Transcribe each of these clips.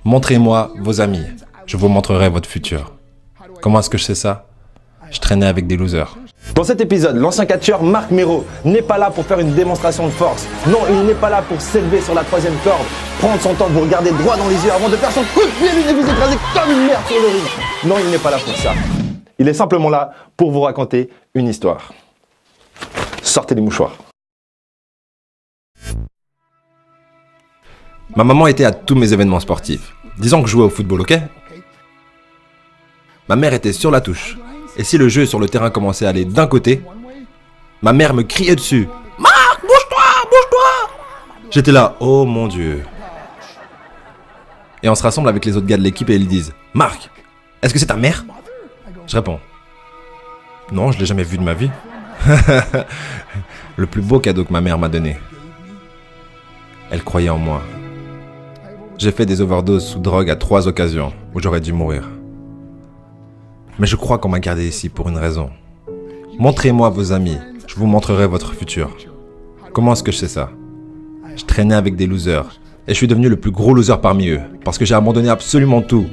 Montrez-moi vos amis, je vous montrerai votre futur. Comment est-ce que je sais ça? Je traînais avec des losers. Dans cet épisode, l'ancien catcheur Marc Mero n'est pas là pour faire une démonstration de force. Non, il n'est pas là pour s'élever sur la troisième corde, prendre son temps, vous regarder droit dans les yeux avant de faire son coup de pied et vous écraser comme une merde sur le ring. Non, il n'est pas là pour ça. Il est simplement là pour vous raconter une histoire. Sortez les mouchoirs. Ma maman était à tous mes événements sportifs. Disons que je jouais au football, ok? Ma mère était sur la touche. Et si le jeu sur le terrain commençait à aller d'un côté, ma mère me criait dessus. « Marc, bouge-toi, bouge-toi !» J'étais là, oh mon Dieu. Et on se rassemble avec les autres gars de l'équipe et ils disent « Marc, est-ce que c'est ta mère ?» Je réponds « Non, je l'ai jamais vue de ma vie. » Le plus beau cadeau que ma mère m'a donné. Elle croyait en moi. J'ai fait des overdoses sous drogue à 3 occasions où j'aurais dû mourir. Mais je crois qu'on m'a gardé ici pour une raison. Montrez-moi vos amis, je vous montrerai votre futur. Comment est-ce que je sais ça? Je traînais avec des losers et je suis devenu le plus gros loser parmi eux parce que j'ai abandonné absolument tout,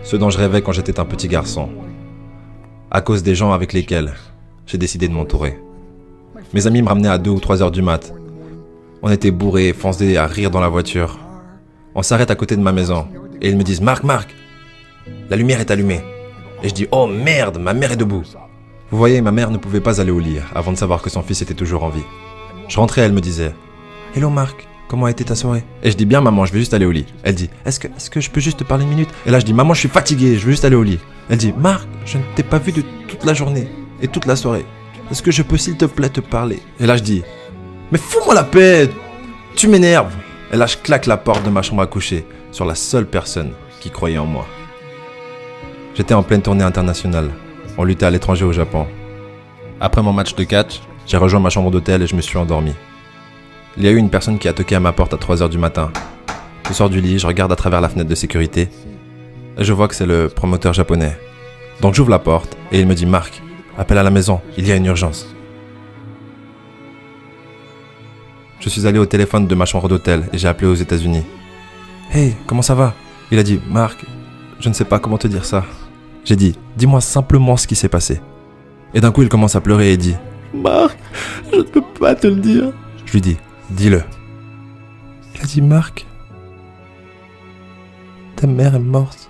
ce dont je rêvais quand j'étais un petit garçon, à cause des gens avec lesquels j'ai décidé de m'entourer. Mes amis me ramenaient à 2 ou 3 heures du mat. On était bourrés, foncés à rire dans la voiture. On s'arrête à côté de ma maison et ils me disent « Marc, la lumière est allumée. » Et je dis « Oh merde, ma mère est debout. » Vous voyez, ma mère ne pouvait pas aller au lit avant de savoir que son fils était toujours en vie. Je rentrais, elle me disait « Hello Marc, comment a été ta soirée ?» Et je dis « Bien maman, je vais juste aller au lit. » Elle dit « Est-ce que je peux juste te parler une minute ?» Et là je dis « Maman, je suis fatigué, je veux juste aller au lit. » Elle dit « Marc, je ne t'ai pas vu de toute la journée et toute la soirée. Est-ce que je peux s'il te plaît te parler ?» Et là je dis « Mais fous-moi la paix, tu m'énerves !» Et là je claque la porte de ma chambre à coucher sur la seule personne qui croyait en moi. J'étais en pleine tournée internationale. On luttait à l'étranger au Japon. Après mon match de catch, j'ai rejoint ma chambre d'hôtel et je me suis endormi. Il y a eu une personne qui a toqué à ma porte à 3h du matin. Je sors du lit, je regarde à travers la fenêtre de sécurité et je vois que c'est le promoteur japonais. Donc j'ouvre la porte et il me dit « Marc, appelle à la maison, il y a une urgence. » Je suis allé au téléphone de ma chambre d'hôtel et j'ai appelé aux États-Unis. « Hey, comment ça va ?» Il a dit « Marc, je ne sais pas comment te dire ça. » J'ai dit « Dis-moi simplement ce qui s'est passé. » Et d'un coup, il commence à pleurer et dit « Marc, je ne peux pas te le dire. » Je lui dis « Dis-le. » Il a dit « Marc, ta mère est morte. »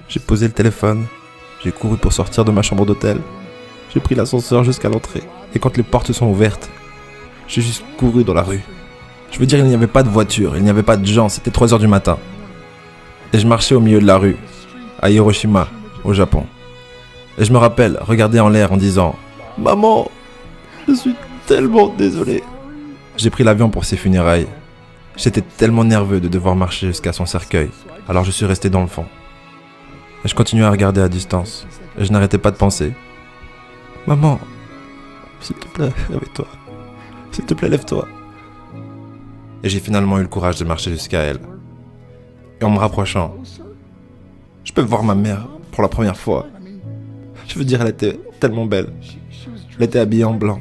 J'ai posé le téléphone, j'ai couru pour sortir de ma chambre d'hôtel. J'ai pris l'ascenseur jusqu'à l'entrée. Et quand les portes sont ouvertes, j'ai juste couru dans la rue. Je veux dire, il n'y avait pas de voiture, il n'y avait pas de gens, c'était 3h du matin. Et je marchais au milieu de la rue, à Hiroshima, au Japon. Et je me rappelle regarder en l'air en disant « Maman, je suis tellement désolé. » J'ai pris l'avion pour ses funérailles. J'étais tellement nerveux de devoir marcher jusqu'à son cercueil, alors je suis resté dans le fond. Et je continuais à regarder à distance, et je n'arrêtais pas de penser « Maman, s'il te plaît, réveille-toi. S'il te plaît, lève-toi. » Et j'ai finalement eu le courage de marcher jusqu'à elle. Et en me rapprochant, je peux voir ma mère pour la première fois. Je veux dire, elle était tellement belle. Elle était habillée en blanc.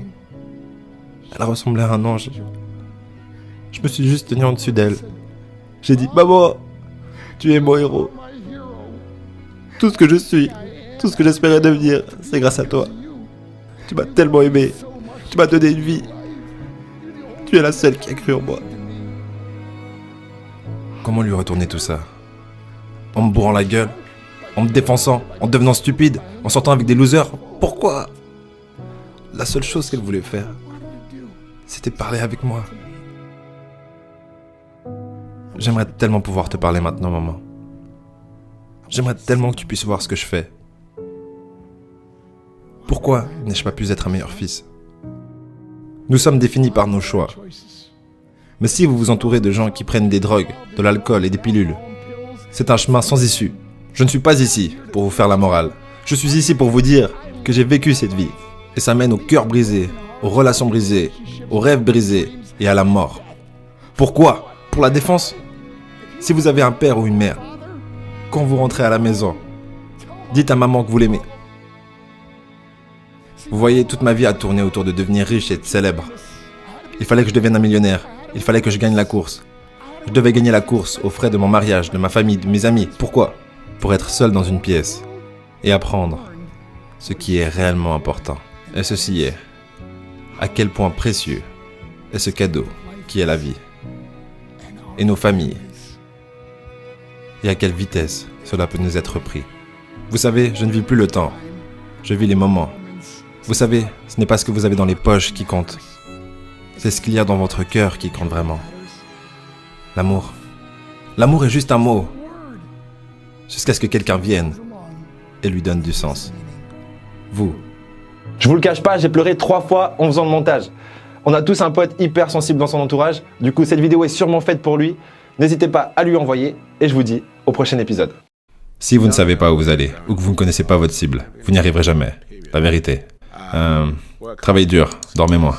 Elle ressemblait à un ange. Je me suis juste tenu en dessus d'elle. J'ai dit « Maman, tu es mon héros. Tout ce que je suis, tout ce que j'espérais devenir, c'est grâce à toi. Tu m'as tellement aimé. Tu m'as donné une vie. Tu es la seule qui a cru en moi. » Comment lui retourner tout ça? En me bourrant la gueule? En me défonçant? En devenant stupide? En sortant avec des losers? Pourquoi? La seule chose qu'elle voulait faire, c'était parler avec moi. J'aimerais tellement pouvoir te parler maintenant, maman. J'aimerais tellement que tu puisses voir ce que je fais. Pourquoi n'ai-je pas pu être un meilleur fils? Nous sommes définis par nos choix. Mais si vous vous entourez de gens qui prennent des drogues, de l'alcool et des pilules, c'est un chemin sans issue. Je ne suis pas ici pour vous faire la morale. Je suis ici pour vous dire que j'ai vécu cette vie. Et ça mène au cœur brisé, aux relations brisées, aux rêves brisés et à la mort. Pourquoi? Pour la défense? Si vous avez un père ou une mère, quand vous rentrez à la maison, dites à maman que vous l'aimez. Vous voyez, toute ma vie a tourné autour de devenir riche et de célèbre. Il fallait que je devienne un millionnaire. Il fallait que je gagne la course. Je devais gagner la course aux frais de mon mariage, de ma famille, de mes amis. Pourquoi? Pour être seul dans une pièce et apprendre ce qui est réellement important. Et ceci est à quel point précieux est ce cadeau qui est la vie et nos familles. Et à quelle vitesse cela peut nous être pris. Vous savez, je ne vis plus le temps. Je vis les moments. Vous savez, ce n'est pas ce que vous avez dans les poches qui compte. C'est ce qu'il y a dans votre cœur qui compte vraiment. L'amour. L'amour est juste un mot. Jusqu'à ce que quelqu'un vienne et lui donne du sens. Vous. Je vous le cache pas, j'ai pleuré 3 fois en faisant le montage. On a tous un pote hyper sensible dans son entourage. Du coup, cette vidéo est sûrement faite pour lui. N'hésitez pas à lui envoyer. Et je vous dis au prochain épisode. Si vous ne savez pas où vous allez, ou que vous ne connaissez pas votre cible, vous n'y arriverez jamais. La vérité. Travaillez dur, dormez moins.